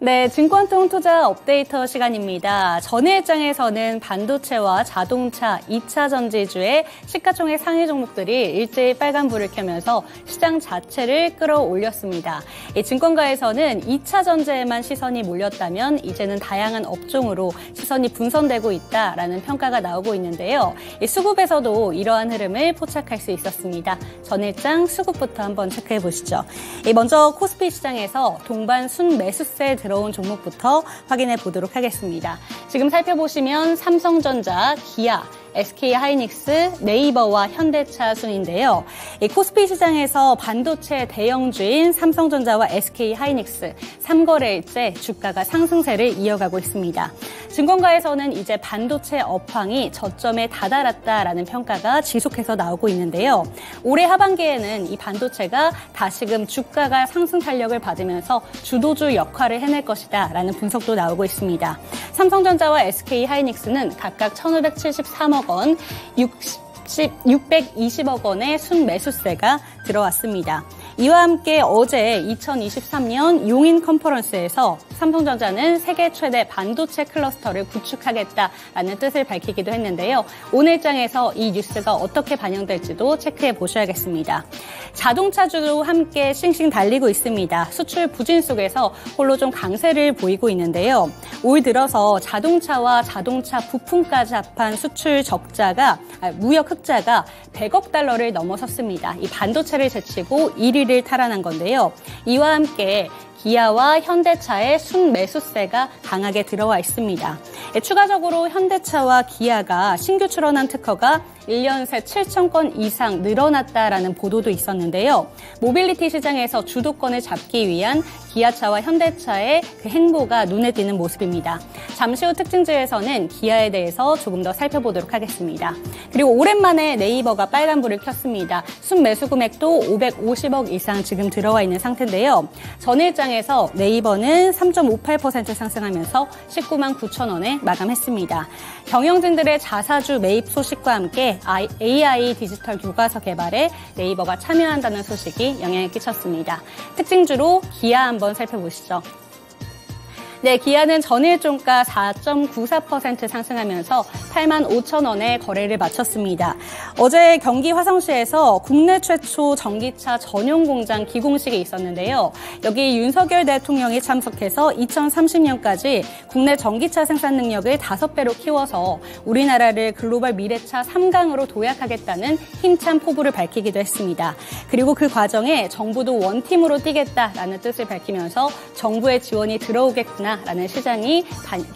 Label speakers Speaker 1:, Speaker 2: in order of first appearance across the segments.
Speaker 1: 네, 증권통 투자 업데이터 시간입니다. 전일장에서는 반도체와 자동차, 2차 전지주의 시가총액 상위 종목들이 일제히 빨간불을 켜면서 시장 자체를 끌어올렸습니다. 이 증권가에서는 2차 전지에만 시선이 몰렸다면 이제는 다양한 업종으로 시선이 분산되고 있다라는 평가가 나오고 있는데요. 이 수급에서도 이러한 흐름을 포착할 수 있었습니다. 전일장 수급부터 한번 체크해 보시죠. 먼저 코스피 시장에서 동반 순매수세 들어온 종목부터 확인해 보도록 하겠습니다. 지금 살펴보시면 삼성전자, 기아, SK하이닉스, 네이버와 현대차 순인데요. 이 코스피 시장에서 반도체 대형주인 삼성전자와 SK하이닉스 3거래일째 주가가 상승세를 이어가고 있습니다. 증권가에서는 이제 반도체 업황이 저점에 다다랐다라는 평가가 지속해서 나오고 있는데요. 올해 하반기에는 이 반도체가 다시금 주가가 상승 탄력을 받으면서 주도주 역할을 해낼 것이다라는 분석도 나오고 있습니다. 삼성전자와 SK하이닉스는 각각 1,573억 원, 620억 원의 순매수세가 들어왔습니다. 이와 함께 어제 2023년 용인 컨퍼런스에서 삼성전자는 세계 최대 반도체 클러스터를 구축하겠다라는 뜻을 밝히기도 했는데요. 오늘장에서 이 뉴스가 어떻게 반영될지도 체크해 보셔야겠습니다. 자동차주도 함께 싱싱 달리고 있습니다. 수출 부진 속에서 홀로 좀 강세를 보이고 있는데요. 올 들어서 자동차와 자동차 부품까지 합한 수출 적자가 무역 흑자가 100억 달러를 넘어섰습니다. 이 반도체를 제치고 1위를 탈환한 건데요. 이와 함께 기아와 현대차의 순매수세가 강하게 들어와 있습니다. 추가적으로 현대차와 기아가 신규 출원한 특허가 1년 새 7천 건 이상 늘어났다라는 보도도 있었는데요. 모빌리티 시장에서 주도권을 잡기 위한 기아차와 현대차의 그 행보가 눈에 띄는 모습입니다. 잠시 후 특징주에서는 기아에 대해서 조금 더 살펴보도록 하겠습니다. 그리고 오랜만에 네이버가 빨간불을 켰습니다. 순매수 금액도 550억 이상 지금 들어와 있는 상태인데요. 전일장에서 네이버는 3.58% 상승하면서 19만 9천 원에 마감했습니다. 경영진들의 자사주 매입 소식과 함께 AI 디지털 교과서 개발에 네이버가 참여한다는 소식이 영향을 끼쳤습니다. 특징주로 기아 한번 살펴보시죠. 네, 기아는 전일 종가 4.94% 상승하면서 8만 5천 원에 거래를 마쳤습니다. 어제 경기 화성시에서 국내 최초 전기차 전용 공장 기공식이 있었는데요. 여기 윤석열 대통령이 참석해서 2030년까지 국내 전기차 생산 능력을 5배로 키워서 우리나라를 글로벌 미래차 3강으로 도약하겠다는 힘찬 포부를 밝히기도 했습니다. 그리고 그 과정에 정부도 원팀으로 뛰겠다라는 뜻을 밝히면서 정부의 지원이 들어오겠구나 라는 시장이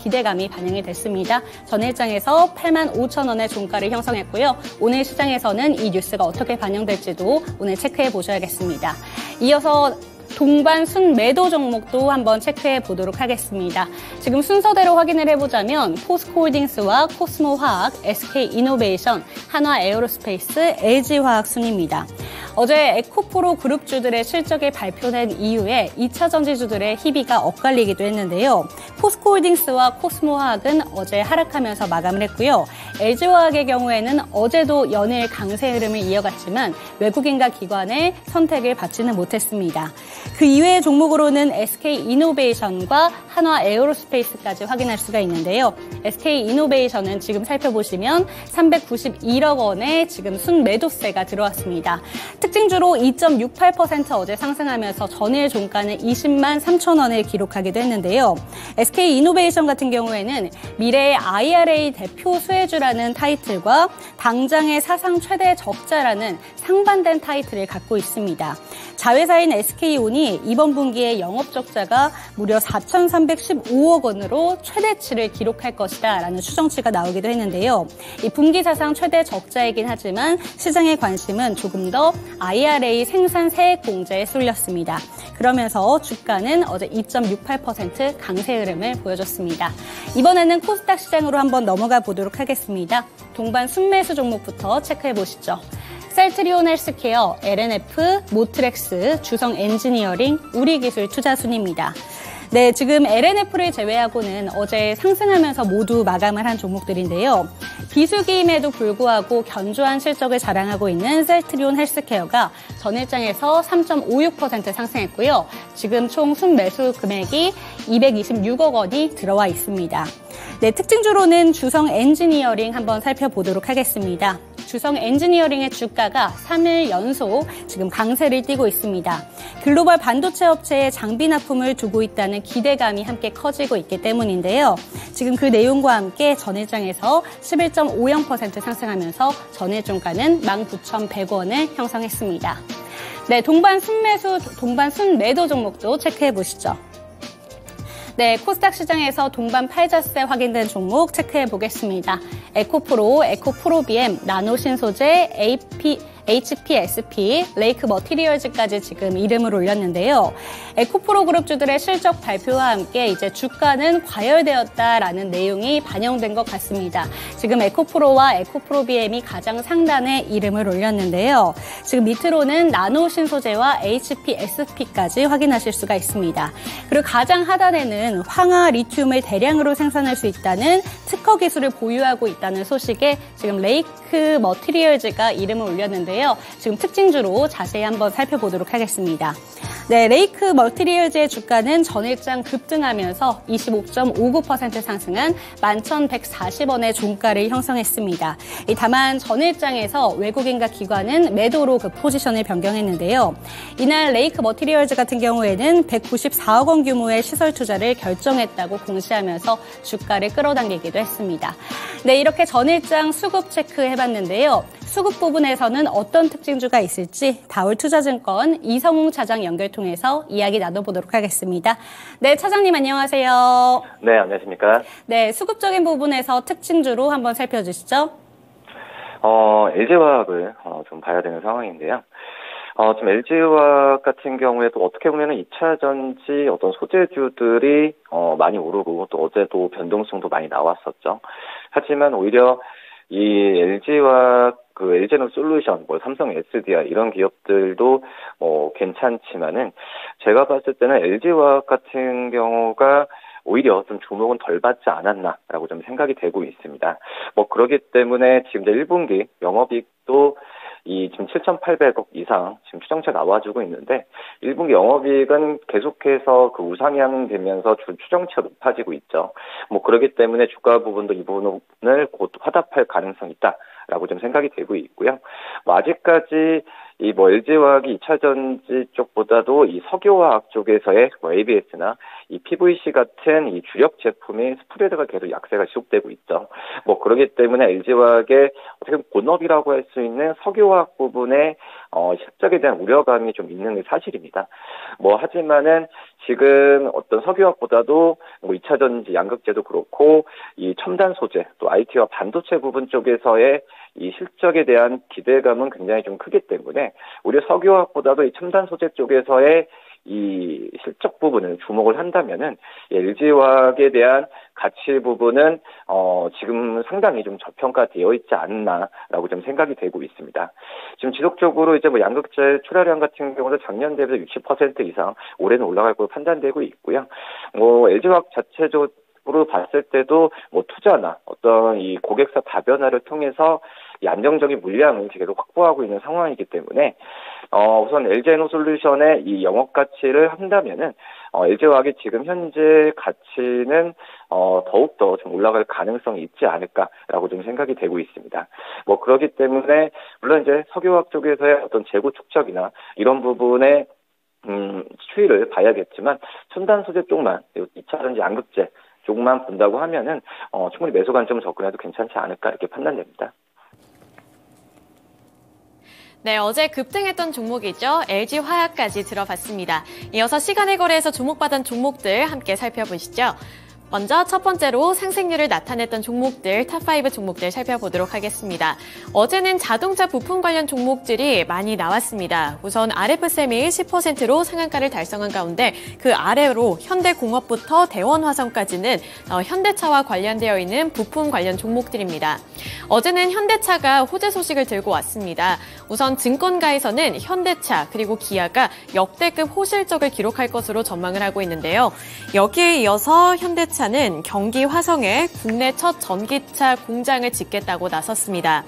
Speaker 1: 기대감이 반영이 됐습니다. 전일장에서 8만 5천 원의 종가를 형성했고요. 오늘 시장에서는 이 뉴스가 어떻게 반영될지도 오늘 체크해 보셔야겠습니다. 이어서 동반 순매도 종목도 한번 체크해 보도록 하겠습니다. 지금 순서대로 확인을 해보자면 포스코홀딩스와 코스모화학, SK이노베이션, 한화에어로스페이스, LG화학 순입니다. 어제 에코프로 그룹주들의 실적이 발표된 이후에 2차 전지주들의 희비가 엇갈리기도 했는데요. 포스코홀딩스와 코스모화학은 어제 하락하면서 마감을 했고요. LG화학의 경우에는 어제도 연일 강세 흐름을 이어갔지만 외국인과 기관의 선택을 받지는 못했습니다. 그 이외의 종목으로는 SK이노베이션과 한화에어로스페이스까지 확인할 수가 있는데요. SK이노베이션은 지금 살펴보시면 391억 원의 지금 순매도세가 들어왔습니다. 특징주로 2.68% 어제 상승하면서 전일 종가는 20만 3천 원을 기록하기도 했는데요. SK이노베이션 같은 경우에는 미래의 IRA 대표 수혜주라는 타이틀과 당장의 사상 최대 적자라는 상반된 타이틀을 갖고 있습니다. 자회사인 SK온이 이번 분기에 영업 적자가 무려 4,315억 원으로 최대치를 기록할 것이다 라는 추정치가 나오기도 했는데요. 이 분기 사상 최대 적자이긴 하지만 시장의 관심은 조금 더 IRA 생산 세액 공제에 쏠렸습니다. 그러면서 주가는 어제 2.68% 강세 흐름을 보여줬습니다. 이번에는 코스닥 시장으로 한번 넘어가 보도록 하겠습니다. 동반 순매수 종목부터 체크해 보시죠. 셀트리온 헬스케어, LNF, 모트렉스, 주성 엔지니어링, 우리기술 투자순입니다. 네, 지금 LNF를 제외하고는 어제 상승하면서 모두 마감을 한 종목들인데요. 비수기임에도 불구하고 견조한 실적을 자랑하고 있는 셀트리온 헬스케어가 전일장에서 3.56% 상승했고요. 지금 총 순매수 금액이 226억 원이 들어와 있습니다. 네, 특징주로는 주성 엔지니어링 한번 살펴보도록 하겠습니다. 주성 엔지니어링의 주가가 3일 연속 지금 강세를 띠고 있습니다. 글로벌 반도체 업체에 장비 납품을 두고 있다는 기대감이 함께 커지고 있기 때문인데요. 지금 그 내용과 함께 전일장에서 11.50% 상승하면서 전일 종가는 19,100원을 형성했습니다. 네, 동반 순매수, 동반 순매도 종목도 체크해 보시죠. 네, 코스닥 시장에서 동반 팔자세 확인된 종목 체크해 보겠습니다. 에코프로, 에코프로비엠, 나노신소재, HPSP, 레이크 머티리얼즈까지 지금 이름을 올렸는데요. 에코프로 그룹주들의 실적 발표와 함께 이제 주가는 과열되었다라는 내용이 반영된 것 같습니다. 지금 에코프로와 에코프로비엠이 가장 상단에 이름을 올렸는데요. 지금 밑으로는 나노신소재와 HPSP까지 확인하실 수가 있습니다. 그리고 가장 하단에는 황화 리튬을 대량으로 생산할 수 있다는 특허 기술을 보유하고 있다는 소식에 지금 레이크 머티리얼즈가 이름을 올렸는데요. 지금 특징주로 자세히 한번 살펴보도록 하겠습니다. 네, 레이크 머티리얼즈의 주가는 전일장 급등하면서 25.59% 상승한 11,140원의 종가를 형성했습니다. 다만 전일장에서 외국인과 기관은 매도로 그 포지션을 변경했는데요. 이날 레이크 머티리얼즈 같은 경우에는 194억 원 규모의 시설 투자를 결정했다고 공시하면서 주가를 끌어당기기도 했습니다. 네, 이렇게 전일장 수급 체크해봤는데요. 수급 부분에서는 어떤 특징주가 있을지 다올투자증권 이성웅 차장 연결 통해서 이야기 나눠보도록 하겠습니다. 네, 차장님 안녕하세요.
Speaker 2: 네, 안녕하십니까.
Speaker 1: 네, 수급적인 부분에서 특징주로 한번 살펴주시죠.
Speaker 2: LG화학을 좀 봐야 되는 상황인데요. 지금 LG화학 같은 경우에도 어떻게 보면은 2차 전지 어떤 소재주들이 많이 오르고 또 어제도 변동성도 많이 나왔었죠. 하지만 오히려 이 LG화학 그 LG에너솔루션, 삼성 SDI 이런 기업들도 괜찮지만은 제가 봤을 때는 LG화학 같은 경우가 오히려 좀 주목은 덜 받지 않았나라고 좀 생각이 되고 있습니다. 그러기 때문에 지금 이제 1분기 영업이익도 지금 7,800억 이상 지금 추정치 나와주고 있는데 1분기 영업이익은 계속해서 그 우상향 되면서 추정치가 높아지고 있죠. 그러기 때문에 주가 부분도 이 부분을 곧 화답할 가능성이 있다라고 좀 생각이 되고 있고요. 아직까지 LG화학이 2차 전지 쪽보다도 이 석유화학 쪽에서의 ABS나 이 PVC 같은 이 주력 제품의 스프레드가 계속 약세가 지속되고 있죠. 그러기 때문에 LG화학의 어떻게 보면 본업이라고 할 수 있는 석유화학 부분의 실적에 대한 우려감이 좀 있는 게 사실입니다. 하지만은 지금 어떤 석유화학보다도 2차 전지 양극재도 그렇고 이 첨단 소재 또 IT와 반도체 부분 쪽에서의 이 실적에 대한 기대감은 굉장히 좀 크기 때문에 오히려 석유화학보다도 이 첨단 소재 쪽에서의 이 실적 부분을 주목을 한다면은 LG화학에 대한 가치 부분은 지금 상당히 좀 저평가되어 있지 않나라고 좀 생각이 되고 있습니다. 지금 지속적으로 이제 양극재 출하량 같은 경우도 작년 대비 60% 이상 올해는 올라갈 걸로 판단되고 있고요. LG화학 자체적으로 봤을 때도 투자나 어떤 이 고객사 다변화를 통해서 이 안정적인 물량을 계속 확보하고 있는 상황이기 때문에 우선 LG에너솔루션의 이 영업 가치를 한다면은 LG화학의 지금 현재 가치는 더욱더 좀 올라갈 가능성이 있지 않을까라고 좀 생각이 되고 있습니다. 그렇기 때문에 물론 이제 석유화학 쪽에서의 어떤 재고 축적이나 이런 부분에 추이를 봐야겠지만 첨단 소재 쪽만 2차 전지 양극재 쪽만 본다고 하면은 충분히 매수 관점 접근해도 괜찮지 않을까 이렇게 판단됩니다.
Speaker 3: 네, 어제 급등했던 종목이죠. LG화학까지 들어봤습니다. 이어서 시간의 거래에서 주목받은 종목들 함께 살펴보시죠. 먼저 첫 번째로 상승률을 나타냈던 종목들, 탑5 종목들 살펴보도록 하겠습니다. 어제는 자동차 부품 관련 종목들이 많이 나왔습니다. 우선 RF셈이 10%로 상한가를 달성한 가운데 그 아래로 현대공업부터 대원화성까지는 현대차와 관련되어 있는 부품 관련 종목들입니다. 어제는 현대차가 호재 소식을 들고 왔습니다. 우선 증권가에서는 현대차 그리고 기아가 역대급 호실적을 기록할 것으로 전망을 하고 있는데요. 여기에 이어서 현대차는 경기 화성에 국내 첫 전기차 공장을 짓겠다고 나섰습니다.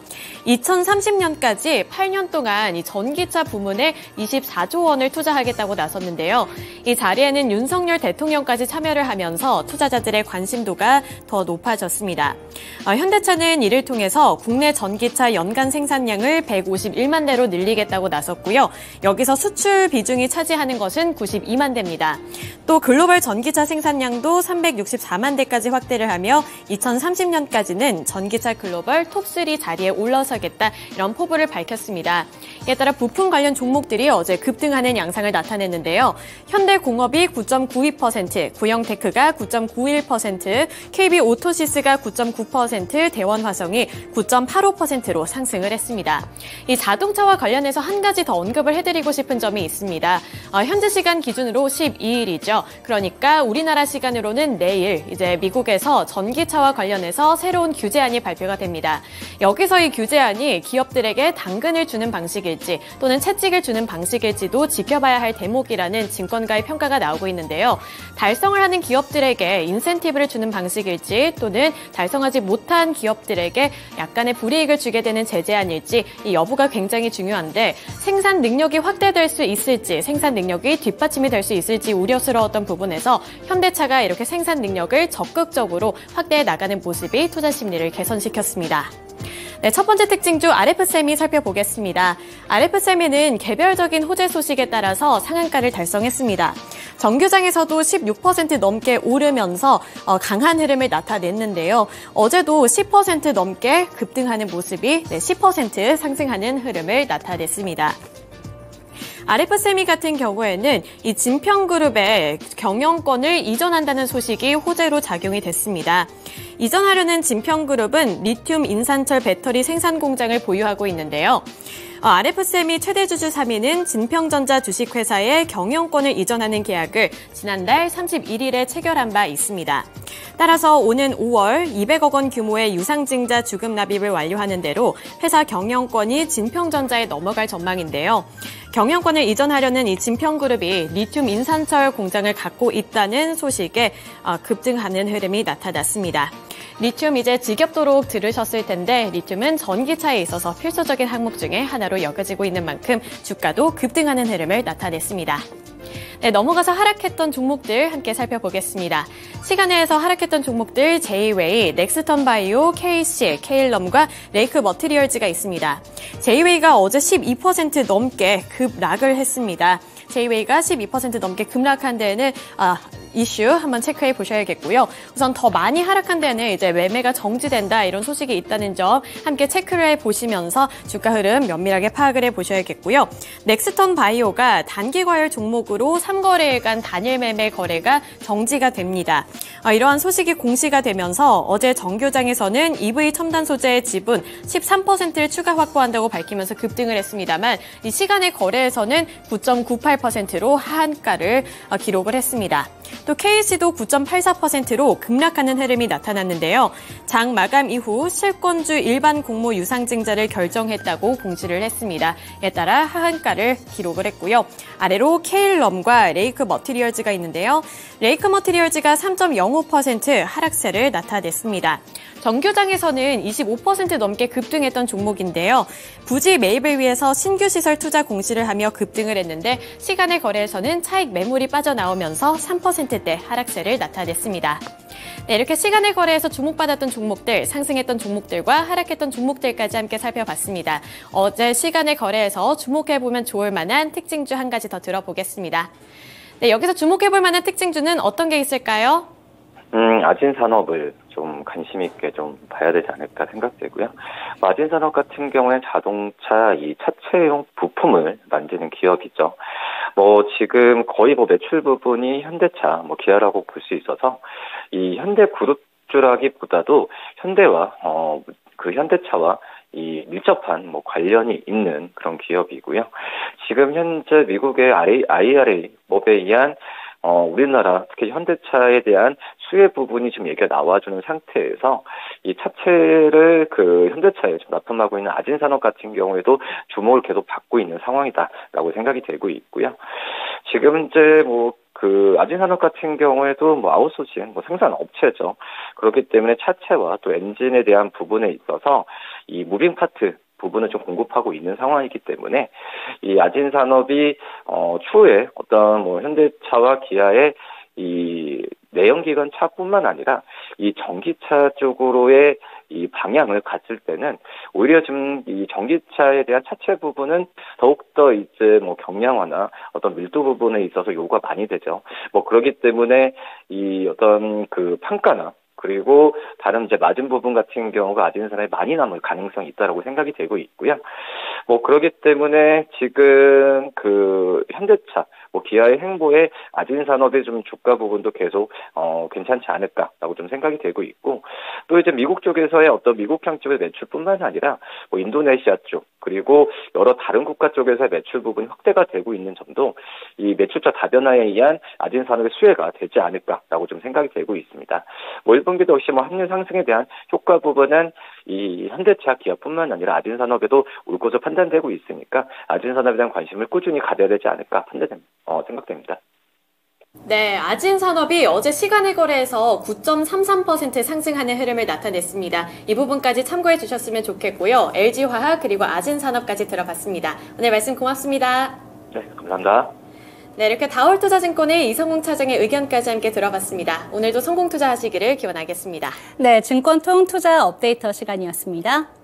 Speaker 3: 2030년까지 8년 동안 이 전기차 부문에 24조 원을 투자하겠다고 나섰는데요. 이 자리에는 윤석열 대통령까지 참여를 하면서 투자자들의 관심도가 더 높아졌습니다. 현대차는 이를 통해서 국내 전기차 연간 생산량을 151만 대로 늘리겠다고 나섰고요. 여기서 수출 비중이 차지하는 것은 92만 대입니다. 또 글로벌 전기차 생산량도 364만 대까지 확대를 하며 2030년까지는 전기차 글로벌 톱3 자리에 올라서겠다 이런 포부를 밝혔습니다. 이에 따라 부품 관련 종목들이 어제 급등하는 양상을 나타냈는데요. 현대공업이 9.92%, 구형테크가 9.91%, KB오토시스가 9.9%, 대원화성이 9.85%로 상승을 했습니다. 이 자동차와 관련해서 한 가지 더 언급을 해드리고 싶은 점이 있습니다. 현지 시간 기준으로 12일이죠. 그러니까 우리나라 시간으로는 내일 이제 미국에서 전기차와 관련해서 새로운 규제안이 발표가 됩니다. 여기서 이 규제안이 기업들에게 당근을 주는 방식일지 또는 채찍을 주는 방식일지도 지켜봐야 할 대목이라는 증권가의 평가가 나오고 있는데요. 달성을 하는 기업들에게 인센티브를 주는 방식일지 또는 달성하지 못한 기업들에게 약간의 불이익을 주게 되는 제재안일지 이 여부가 굉장히 중요한데 생산 능력이 확대될 수 있을지 생산 능력이 뒷받침이 될 수 있을지 우려스러웠던 부분에서 현대차가 이렇게 생산 능력을 적극적으로 확대해 나가는 모습이 투자 심리를 개선시켰습니다. 네, 첫 번째 특징주 RF셈이 살펴보겠습니다. RF셈에는 개별적인 호재 소식에 따라서 상한가를 달성했습니다. 정규장에서도 16% 넘게 오르면서 강한 흐름을 나타냈는데요. 어제도 10% 넘게 급등하는 모습이 10% 상승하는 흐름을 나타냈습니다. RF세미 같은 경우에는 이 진평그룹의 경영권을 이전한다는 소식이 호재로 작용이 됐습니다. 이전하려는 진평그룹은 리튬 인산철 배터리 생산 공장을 보유하고 있는데요. RF셈이 최대 주주 3위는 진평전자 주식회사의 경영권을 이전하는 계약을 지난달 31일에 체결한 바 있습니다. 따라서 오는 5월 200억 원 규모의 유상증자 주금 납입을 완료하는 대로 회사 경영권이 진평전자에 넘어갈 전망인데요. 경영권을 이전하려는 이 진평그룹이 리튬 인산철 공장을 갖고 있다는 소식에 급등하는 흐름이 나타났습니다. 리튬 이제 지겹도록 들으셨을 텐데 리튬은 전기차에 있어서 필수적인 항목 중에 하나로 여겨지고 있는 만큼 주가도 급등하는 흐름을 나타냈습니다. 네, 넘어가서 하락했던 종목들 함께 살펴보겠습니다. 시간에서 하락했던 종목들 제이웨이, 넥스턴바이오, KC, 케일럼과 레이크 머티리얼즈가 있습니다. 제이웨이가 어제 12% 넘게 급락을 했습니다. 제이웨이가 12% 넘게 급락한 데에는 이슈 한번 체크해 보셔야겠고요. 우선 더 많이 하락한 데는 이제 매매가 정지된다 이런 소식이 있다는 점 함께 체크를 해 보시면서 주가 흐름 면밀하게 파악을 해 보셔야겠고요. 넥스턴 바이오가 단기 과열 종목으로 3거래일간 단일 매매 거래가 정지가 됩니다. 이러한 소식이 공시가 되면서 어제 정교장에서는 EV 첨단 소재의 지분 13%를 추가 확보한다고 밝히면서 급등을 했습니다만 이 시간의 거래에서는 9.98%로 하한가를 기록을 했습니다. 또 KC도 9.84%로 급락하는 흐름이 나타났는데요. 장 마감 이후 실권주 일반 공모 유상증자를 결정했다고 공시를 했습니다. 이에 따라 하한가를 기록을 했고요. 아래로 케일럼과 레이크 머티리얼즈가 있는데요. 레이크 머티리얼즈가 3.05% 하락세를 나타냈습니다. 정규장에서는 25% 넘게 급등했던 종목인데요. 부지 매입을 위해서 신규 시설 투자 공시를 하며 급등을 했는데 시간의 거래에서는 차익 매물이 빠져나오면서 3%대 하락세를 나타냈습니다. 네, 이렇게 시간의 거래에서 주목받았던 종목들, 상승했던 종목들과 하락했던 종목들까지 함께 살펴봤습니다. 어제 시간의 거래에서 주목해보면 좋을 만한 특징주 한 가지 더 들어보겠습니다. 네, 여기서 주목해볼 만한 특징주는 어떤 게 있을까요?
Speaker 2: 아진산업을 좀 관심 있게 좀 봐야 되지 않을까 생각되고요. 아진산업 같은 경우에 자동차 이 차체용 부품을 만드는 기업이죠. 지금 거의 매출 부분이 현대차, 기아라고 볼 수 있어서 이 현대 그룹주라기보다도 현대와 그 현대차와 이 밀접한 관련이 있는 그런 기업이고요. 지금 현재 미국의 IRA 법에 의한 우리나라 특히 현대차에 대한 수혜 부분이 지금 얘기가 나와주는 상태에서 이 차체를 그 현대차에 좀 납품하고 있는 아진산업 같은 경우에도 주목을 계속 받고 있는 상황이다라고 생각이 되고 있고요. 지금 이제 그 아진산업 같은 경우에도 아웃소싱 생산 업체죠. 그렇기 때문에 차체와 또 엔진에 대한 부분에 있어서 이 무빙 파트 부분을 좀 공급하고 있는 상황이기 때문에 이 아진산업이 추후에 어떤 현대차와 기아의 이 내연기관 차뿐만 아니라 이 전기차 쪽으로의 이 방향을 갔을 때는 오히려 지금 이 전기차에 대한 차체 부분은 더욱더 이제 경량화나 어떤 밀도 부분에 있어서 요구가 많이 되죠. 그렇기 때문에 이 어떤 그 판가나 그리고 다른 이제 마진 부분 같은 경우가 아진산업에 많이 남을 가능성이 있다라고 생각이 되고 있고요. 그렇기 때문에 지금 그 현대차, 기아의 행보에 아진산업의 좀 주가 부분도 계속 괜찮지 않을까라고 좀 생각이 되고 있고, 또 이제 미국 쪽에서의 어떤 미국향 쪽의 매출뿐만 아니라 인도네시아 쪽 그리고 여러 다른 국가 쪽에서의 매출 부분이 확대가 되고 있는 점도 이 매출자 다변화에 의한 아진산업의 수혜가 되지 않을까라고 좀 생각이 되고 있습니다. 1분기도 역시 환율 상승에 대한 효과 부분은 이 현대차 기아뿐만 아니라 아진산업에도 올 것으로 판단되고 있으니까 아진산업에 대한 관심을 꾸준히 가져야 되지 않을까 생각됩니다.
Speaker 3: 네, 아진산업이 어제 시간의 거래에서 9.33% 상승하는 흐름을 나타냈습니다. 이 부분까지 참고해 주셨으면 좋겠고요. LG화학 그리고 아진산업까지 들어봤습니다. 오늘 말씀 고맙습니다.
Speaker 2: 네, 감사합니다.
Speaker 3: 네, 이렇게 다올투자증권의 이성웅 차장의 의견까지 함께 들어봤습니다. 오늘도 성공 투자하시기를 기원하겠습니다.
Speaker 1: 네, 증권통 투자 업데이터 시간이었습니다.